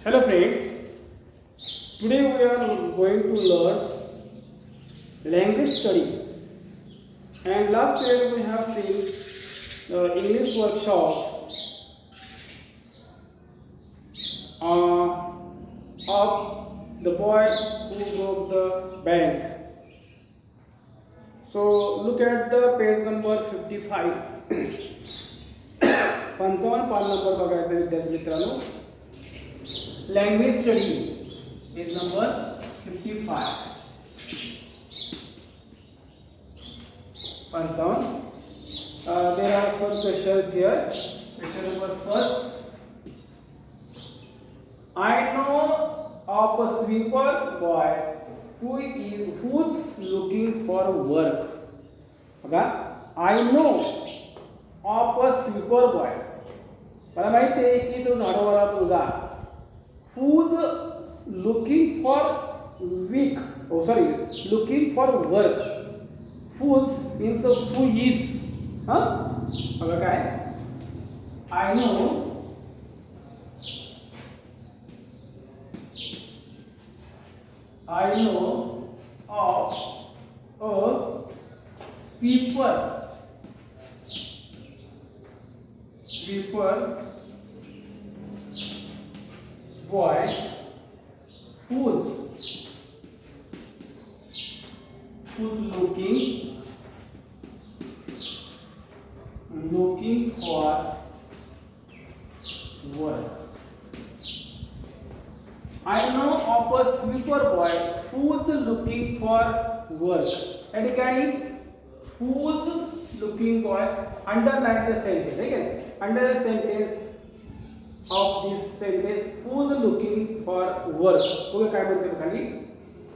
Hello friends, today we are going to learn language study, and last year we have seen the English workshop of the boy who broke the bank. So look at the page number 55. 55 पान number बघायचा विद्यार्थी मित्रांनो. Language study is number 55. 55. There are some questions here. Question number first. I know of a sweeper boy who's looking for work. Okay? I know of a sweeper boy. मला माहिती आहे की तो झाडूवाला मुलगा who's looking for looking for work. Who's means who is. बघा काय I know of a sweeper boy who's looking for work. I know of a sweeper boy who's looking for work. या ठिकाणी who's looking for underline the sentence. ठीक आहे, under the sentence of this sentence who's looking for work. बघा काय म्हणते खाली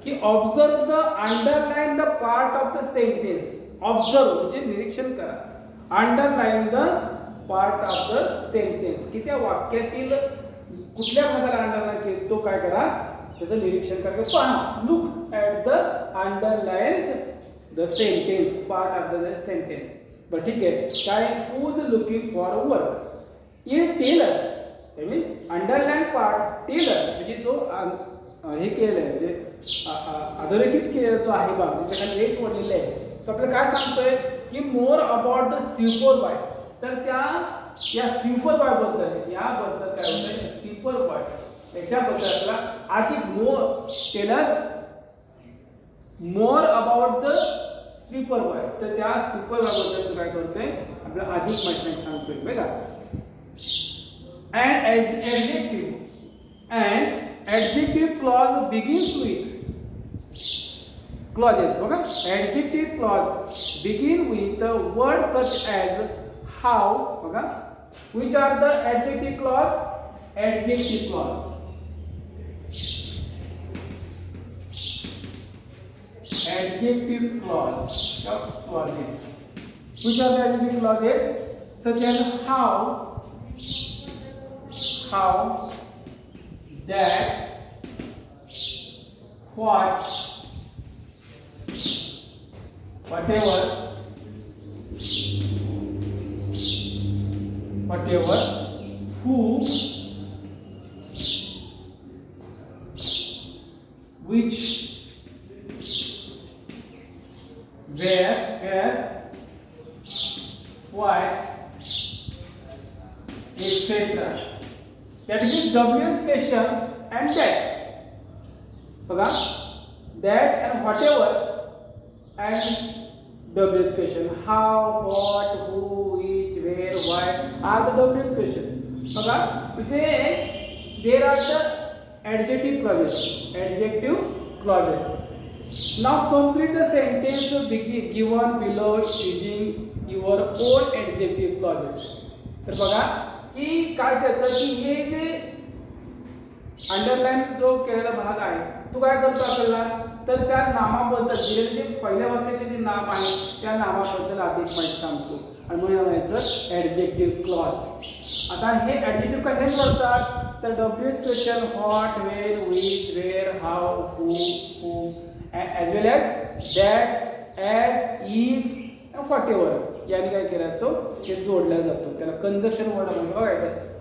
की observe the underline the part of the sentence. Observe म्हणजे निरीक्षण करा. Underline the part of the sentence. की त्या वाक्यातील कुठल्या भागाला अंडरलाइन केले तो काय करा त्याचं निरीक्षण करा. पहा look at the underlined the sentence part of the sentence. बरं ठीक आहे काय who's looking for work. It tell us I mean underline part tell us म्हणजे जो हे केलंय म्हणजे अधोरेखित केलेला जो आहे भाग त्याच्या खाली एच वळलेलं आहे तर आपल्याला काय सांगतोय की मोर अबाउट द स्वीपर बॉय. तर त्या या स्वीपर बॉय बद्दल याबद्दल काय होतं स्वीपर बॉय त्याच्याबद्दल आपल्याला अधिक more tell us more about the sweeper boy. तर त्या स्वीपर बॉय बद्दल काय करतोय आपल्याला अधिक माहिती सांगतोय बघा. And adjective clause begins with clauses. Okay? Adjective clause begin with words such as how. Okay? Which are the adjective clause? Adjective clause. Adjective clause. Clauses. Which are the adjective clauses? Such as how, that, what, whatever, who, which, where, why, etc. That means WH question and that. बघा that and whatever and WH question. How, what, who, which, where, why are the WH question. बघा म्हणजे there are the adjective clauses. Now complete the sentence given below using your own adjective clauses. तर बघा की काय करतात की हे जे अंडरलाइन जो केलेला भाग आहे तो काय करतो आपल्याला तर त्या नामाबद्दल दिलेले जे पहिल्या वाक्याचे जे नाम आहे त्या नामाबद्दल अधिक माहिती सांगतो आणि मग म्हणायचं ॲडजेक्टिव्ह क्लॉज. आता हे ॲडजेक्टिव्ह कसे करतात तर WH question what when which where how who as well as that as if whatever याने काय केला तो हे जोडला जातो त्याला कंजक्शन वर्ड म्हणतो. बघा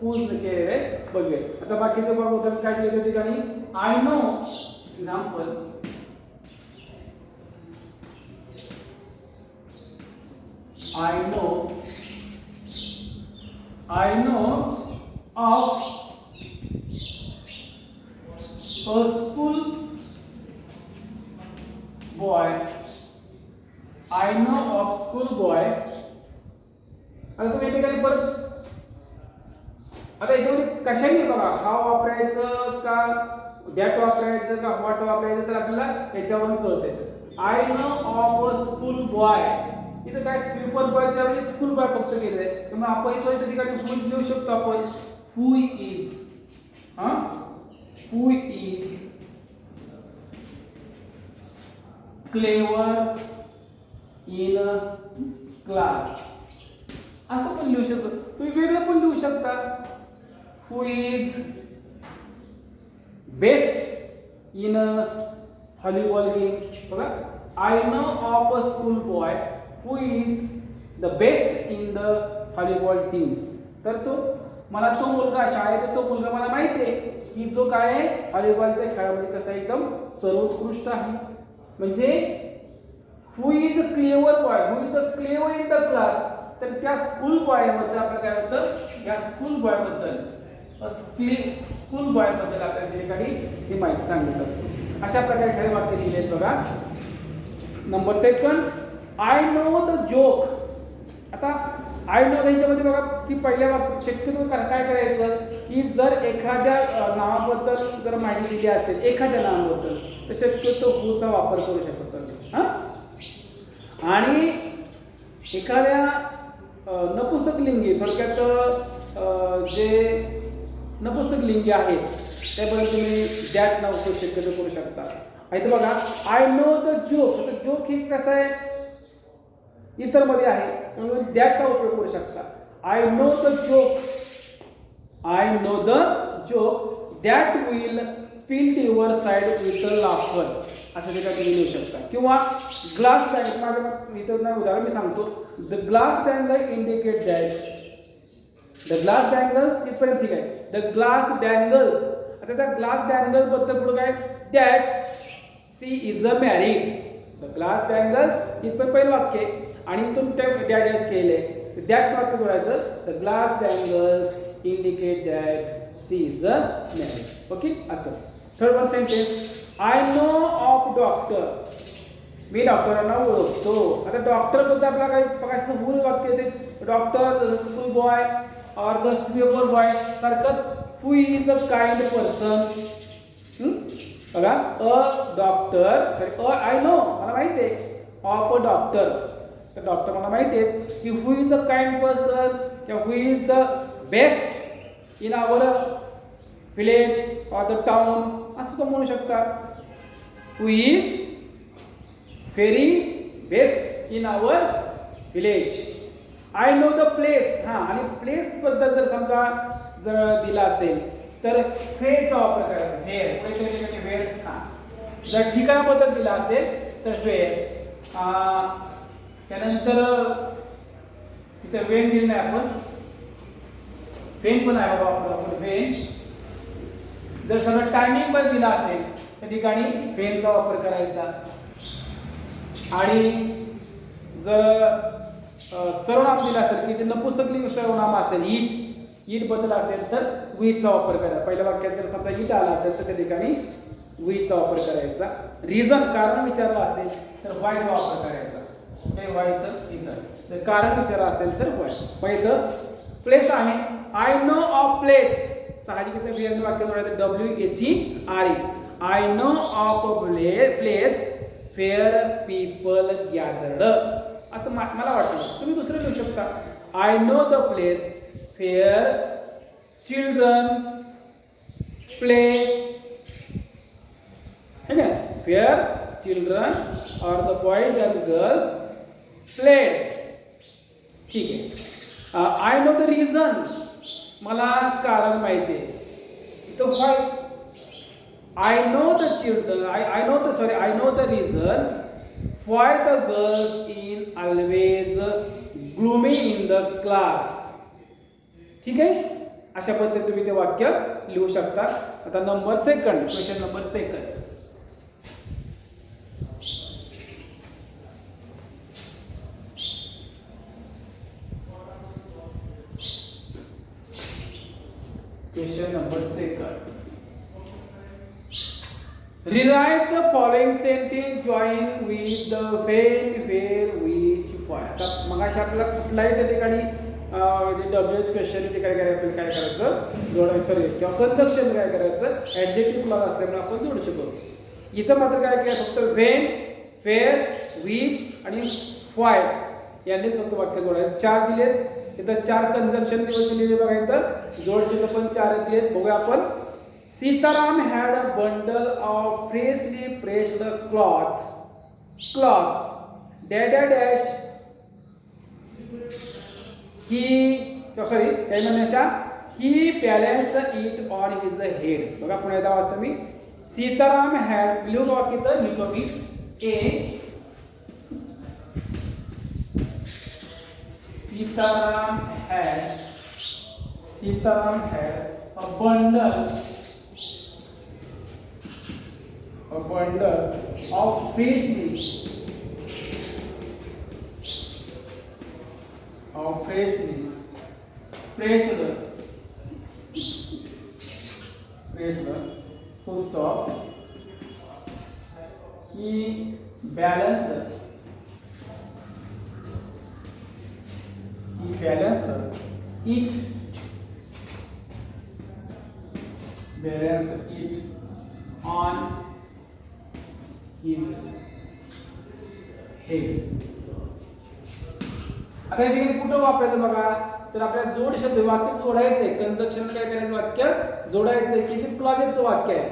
फूज केलेले बघूया. आता बाकीचं बघू तर काय केलं त्या ठिकाणी I know example I know of a school boy. I know of school boy. आता तुम्ही ठिकाणी परत आता याच्यामध्ये कशाने बघा हा वापरायचं का दॅट वापरायचं का व्हॉट वापरायचं तर आपल्याला याच्यावरून कळतंय. I know of a school boy. इथं काय स्वीपर बॉयच्या वेळी स्कूल बॉय फक्त केलंय त्यामुळे आपण इथं त्या ठिकाणी हू लिहू शकतो आपण who is who is clever in class असं पण लिहू शकतो. तुम्ही वेगळं पण लिहू शकता who is best in volleyball game. बघा I know of a school boy who is the best in the volleyball team. तर तो मला तो मुलगा शाळेत तो मुलगा मला माहिती आहे की जो काय आहे व्हॉलीबॉलच्या खेळामध्ये कसा एकदम सर्वोत्कृष्ट आहे. म्हणजे who is a clever boy who is a clever in the class. तर त्या स्कूल बॉय बद्दल आपल्याला काय होतं या स्कूल बॉय बद्दल स्कूल बॉय बद्दल आपल्याला त्या ठिकाणी ही माहिती सांगत असतो. अशा प्रकारे खरे वाक्य दिले आहेत बघा. Number second I know the joke. आता आय नो याच्यामध्ये बघा की पहिल्या शक्यतो काय करायचं की जर एखाद्या नावाबद्दल जर माहिती दिली असेल एखाद्या नावाबद्दल तर शक्यतो हूचा वापर करू शकतो. आणि एखाद्या नपुसकलिंगी थोडक्यात जे नपुसकलिंगी आहेत त्याबद्दल तुम्ही दॅट नाव शक्यतो करू शकता. इथं बघा आय नो द जोक. तर जोक ही कसं आहे इतर मध्ये आहे म्हणून दॅटचा उपयोग करू शकता. I know the joke I know the joke that will spill your side with laughter असं ठिकाणी लिहू शकता. किंवा ग्लास बँगल माझ्या इथं नाही उदाहरण मी सांगतो the glass bangle indicate that the glass bangles इथपर्यंत ठीक आहे. द ग्लास बँगल्स आता त्या ग्लास बँगल बद्दल पुढे काय that she is a married. The glass bangles इथपर्यंत पहिलं वाक्य आणि इथून डॅट केले दॅट वाक्य जोडायचं the glass bangles indicate that she is a married. Okay असं. Third one sentence I know of doctor. मी डॉक्टरांना ओळखतो. आता डॉक्टर बद्दल आपल्याला काही बघायचं पूर्ण वाक्य येते डॉक्टर स्कूल बॉय और द स्वीपर बॉय सारखंच who is a kind person. बघा a doctor sorry I know मला माहिती आहे ऑफ अ डॉक्टर. तर डॉक्टर मला माहिती आहे की who is a kind person किंवा who is the best in our village or the town असं तो म्हणू शकता. Who is very best in our village. I know the place. हां आणि प्लेस बद्दल जर समजा जर दिला असेल तर फेरचा वापर करायचा. फेर हां जर ठिकाणाबद्दल दिला असेल तर फेर. त्यानंतर इथे वेन दिलं नाही आपण वेन पण आहे बाबा आपण वेन. जर समजा टायमिंग पण दिला असेल त्या ठिकाणी वेनचा वापर करायचा. आणि जर सर्वनाम दिलं असेल की जे नपुसकलिंग सर्वनाम असेल ईट बद्दल असेल तर विथचा वापर करायचा. पहिल्या वाक्यात जर समजा ईट आला असेल तर त्या ठिकाणी विथचा वापर करायचा. रिझन कारण विचारलं असेल तर वायचा वापर करायचा. वाय तर इथं जर कारण विचारलं असेल तर वाय. इथं प्लेस आहे आय नो ऑफ प्लेस साहजिक वाक्य जोडायचं WHERE. I know of a place fair people gathered असं मला वाटतं. तुम्ही दुसरं लिहू शकता I know the place fair children play. ठीक आहे फेअर चिल्ड्रन और the boys and girls play. ठीक आहे. आय नो द रिझन मला कारण माहिती आहे. इथं व्हाय I know the children. I know the reason why the girls in always gloomy in the class. ठीक आहे. अशा पद्धतीने तुम्ही ते वाक्य लिहू शकता. आता number second, question number second. Question number second. Rewrite the following sentence join with the when, where, which, why. आता मगाशी आपल्याला कुठलाही त्या ठिकाणी डब्ल्यूएच क्वेश्चन ते काय करायचं, काय करायचं जोडायचं, सॉरी किंवा कंजक्शन काय करायचं, ऍडजेक्टिव्ह क्लॉज असल्यामुळे आपण जोडू शकतो. इथं मात्र काय केलं, फक्त व्हेन, वेअर, विच आणि व्हाय यांनीच फक्त वाक्य जोडायचं. 4 दिलेत, इथं 4 कंजक्शन दिलेले बघा, इथं जोडशिल्लक पण 4 दिलेत. बघूया आपण. Sitaram had a bundle of freshly pressed cloths. Dada dash he balanced it on his head. बघा पुन्हा एकदा वाचतो मी. सीताराम had लिहून वाक्य तर लिहितो मी. Sitaram had a bundle of freshly pressed full stop. He balanced it on his head. आता या ठिकाणी कुठं वापरायचं बघा, तर आपल्याला जोड शब्द वाक्य जोडायचंय. कंजक्शन काय करायचं, वाक्य जोडायचंय की जे क्लॉजेसचं वाक्य आहे.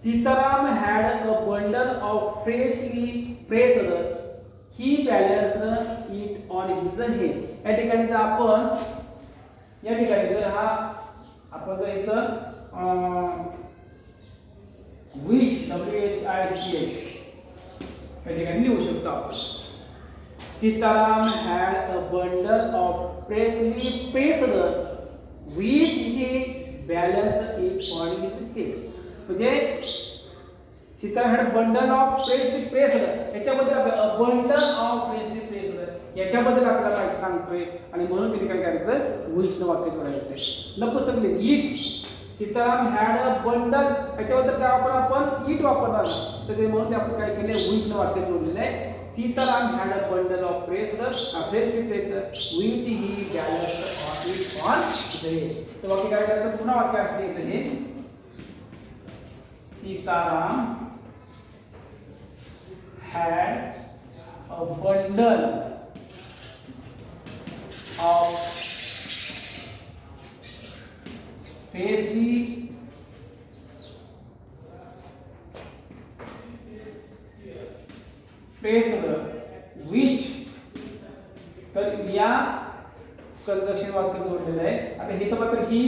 Sitaram had a bundle of freshly pressed. He balanced it on his head. या ठिकाणी जर आपण जर इथं which WHICH या ठिकाणी लिहू शकतो आपण. Sitaram had a bundle of freshly pressed which he balanced it on his head. म्हणजे Sitaram had a bundle of freshly pressed, याच्याबद्दल आपल्याला bundle of freshly pressed याच्याबद्दल आपल्याला माहिती सांगतोय आणि म्हणून तुम्ही काय करायचं, which न वाक्य जोडायचं. नको सगळे it. Sitaram had a bundle, याच्याबद्दल काय आपण इट वापरणार, तर ते म्हणून आपण काय केले, which न वाक्य जोडलेलं आहे. Sitaram had a bundle of freshly pressed which he balanced on his head. तर वाक्य काय करायचं, पुन्हा वाक्य असले हे. Sitaram had a bundle of freshly pressed which, तर या कंजक्शन वाक्य जोडलेलं आहे. आता हे तर मात्र ही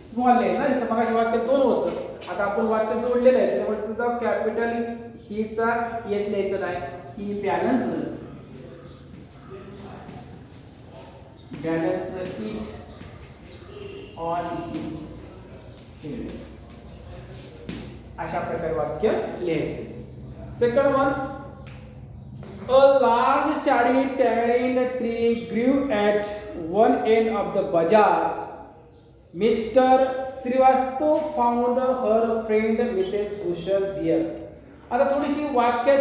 स्मॉल आहे ना, इथं मगाशी वाक्य 2 होतं, आता आपण वाक्य जोडलेलं आहे त्याच्यामुळे तुझा कॅपिटल हीचा एस लिहायचं नाही. He balance it on his head, अशा प्रकारे वाक्य लिहायचे. Second one, a large shady tamarind tree grew at one end of the bazaar. Mr. Srivastav found her friend Mrs. Bhushan there. आता थोडीशी वाक्य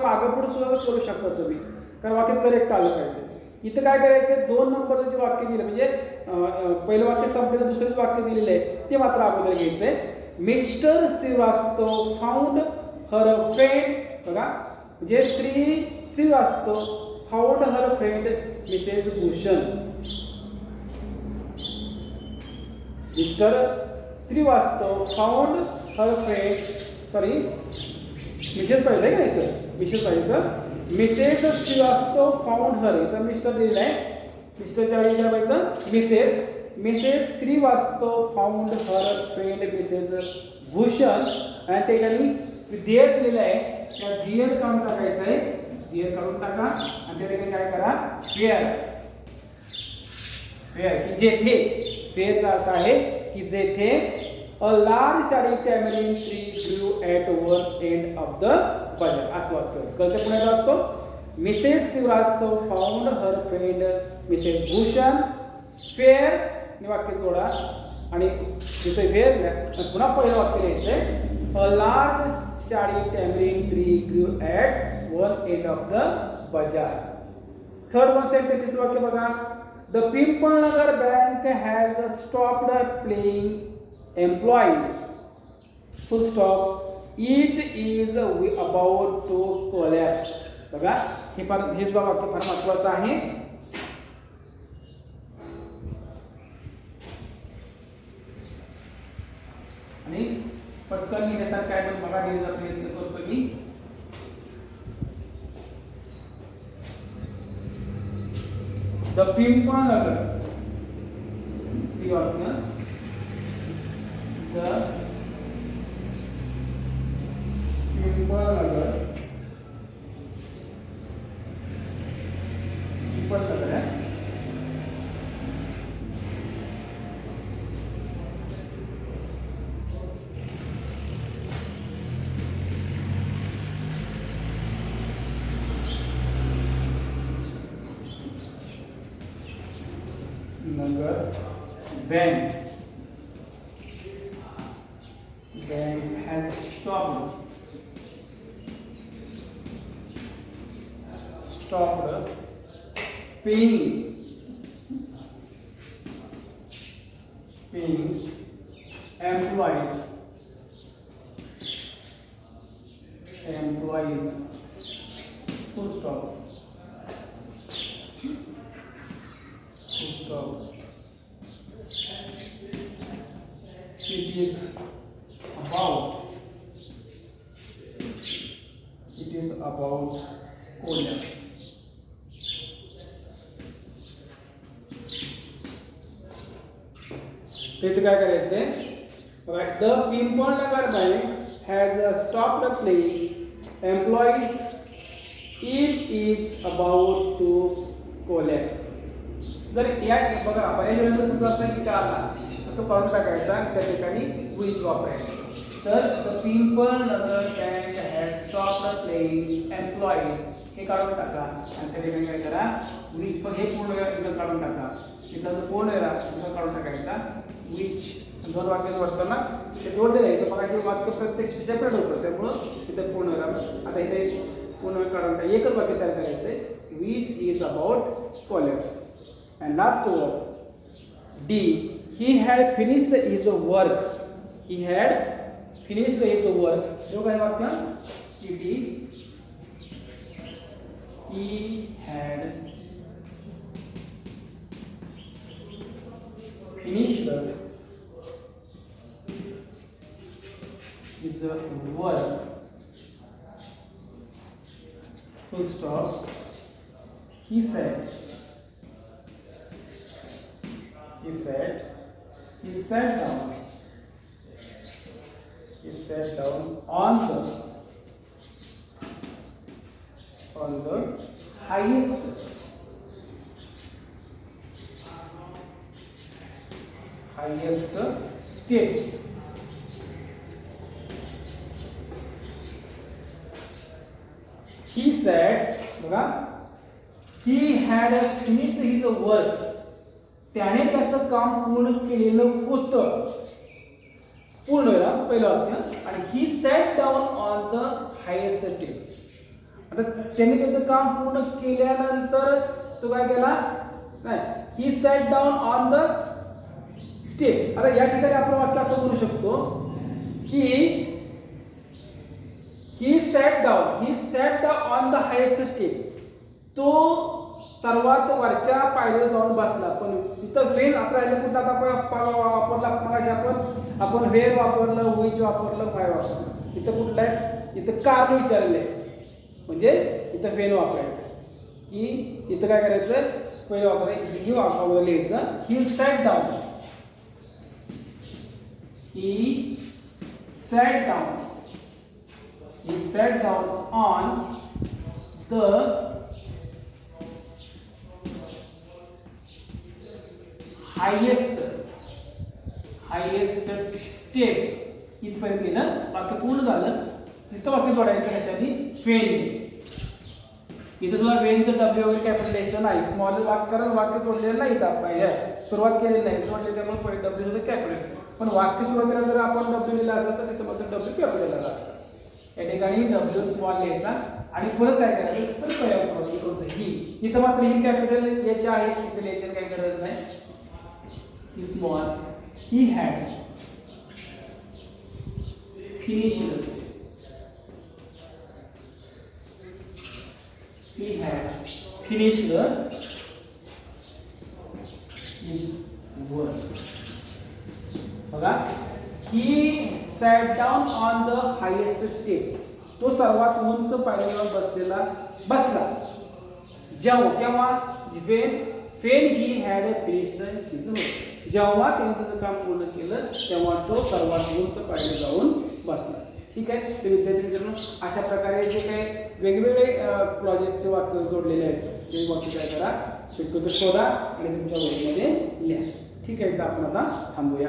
मागपुढे सुद्धा करू शकता तुम्ही, कारण वाक्य करेक्ट आलं पाहिजे. इथं काय करायचं, 2 नंबरचे वाक्य दिलं, म्हणजे पहिलं वाक्य संपलं, दुसरंच वाक्य दिलेलं आहे ते मात्र अगोदर घ्यायचंय. Mr Shrivastava found her friend, बघा म्हणजे Shrivastava found her friend Mrs Bhushan. Mr Shrivastava found her friend, sorry Mrs पाहिजे का इथं, मिसेस पाहिजे. मिसेस श्रीवास्तव फाउंड हर, इथं मिस्टर दिलेलं आहे, मिस्टरच्या वेळी काय पाहिजे, Mrs Shrivastava found her friend Mrs Bhushan. आणि ते काही देर दिलेलं आहे, त्या देर काढून टाकायचं आहे, देर काढून टाका आणि त्या ठिकाणी काय करा, where की जेथे, where चा अर्थ आहे की जेथे a large shady tamarind tree grew at one end of the bazaar. असं वाक्य कळतं पुण्याला असतो. Mrs Shrivastava found her friend Mrs Bhushan fair ने वाक्य जोडा आणि तिथे फेअर पुन्हा पहिलं वाक्य लिहायचंय. A large shady tamarind tree grew at one end of the bazaar. Third one sentence तिसरं वाक्य बघा. The Pimpalnagar bank has stopped playing employee full stop it is about to collapse. बघा हे हेच वाक्य फार महत्वाचं आहे. आणि पटकन लिहिण्यासाठी काय पण बघा लिहिण्याचा प्रयत्न करतो मी. द पिंपळनगर सी वाक्य द पिंपळनगर पिंपळनगर है नगर bank has stopped paying employees full stop. It is about collapse. इथे काय करायचंय बघा. The Pimpalnagar bank has stopped playing employees it is about to collapse. जर या बघा पर्याय समजा असं की आला तर तो काढून टाकायचा त्या ठिकाणी विच वापरायचं. तर the Pimpalnagar bank has stopped playing employees हे काढून टाका आणि त्या ठिकाणी काय करा विच. पण हे पूर्ण वेळा तिथं काढून टाका. तिथं जो पूर्ण वेळा तिथं काढून टाकायचा विच. दोन वाक्य जोडताना ते जोडलेलं आहे तर बघा हे वाक्य प्रत्येक सेपरेट होतं त्यामुळं तिथं पूर्ण वेळा. आता इथे पूर्ण वेळ काढून टाका. एकच वाक्य तयार करायचंय which is about collapse. And last word D. He had finished is work. He had finished his work. जो काय वाक्य D. he had finished his work full stop. He sat down. He sat down on the highest step. He said बघा he had finished his work. त्याने त्याचं काम पूर्ण केलेलं होतं. पूर्ण वेळा पहिलं वाक्य. आणि he sat down on the highest step. आता त्याने त्याचं काम पूर्ण केल्यानंतर तो काय केला नाही he sat down on the step. आता या ठिकाणी आपण वाक्य असं बोलू शकतो की he sat down on the highest step. तो सर्वात वरच्या पायरीवर जाऊन बसला. पण इथं वेन आता राहिलं कुठं आता वापरला मगाशी आपण वेन वापरलं विच वापरलं काय वापरलं. इथं कुठलं आहे इथं कारण विचारले म्हणजे इथं वेन वापरायचं की इथं काय करायचं पहिलं वापरायचं ही वापरावं लिहायचं. He sat down. He sat down on the highest step इथपर्यंत गेलं, वाक्य पूर्ण झालं. तिथं वाक्य जोडायचं कशाने? वेन. इथं तुला वेनचं डब्ल्यू वगैरे कॅपिटल द्यायचं नाही, स्मॉल वाक्य, कारण वाक्य जोडलेलं नाही. इथं आपण सुरुवात केलेली नाही, जोडले त्यामुळे पहिले डब्ल्यू सुद्धा कॅपिटल. पण वाक्य सुरुवातीला जर आपण डब्ल्यू लिहिला असेल तर तिथं मात्र डब्ल्यू कॅपिटल आला असतं. या ठिकाणी डब्ल्यू स्मॉल लिहायचा आणि परत काय करायचं? परत पर्याय वापरायचा. इकडचं ही, इथं मात्र ही कॅपिटल याची आहे, इथे लिहायची काही गरज नाही. He small. He had finished. He had finished his work. बघा, he sat down on the highest step. तो सर्वात उंच पायरीवर बसला. केव्हा? when he had finished his work. जेव्हा त्याने त्याचं काम पूर्ण केलं तेव्हा तो सर्वात उंच पायरीवर जाऊन बसला. ठीक आहे. तर विद्यार्थी मित्रांनो, अशा प्रकारे जे काही वेगवेगळे प्रोजेक्टचे वाक्य जोडलेले आहेत ते वाक्य काय करा, शक्यतो शोधा आणि तुमच्या वहीमध्ये लिहा. ठीक आहे. तर आपण आता थांबूया.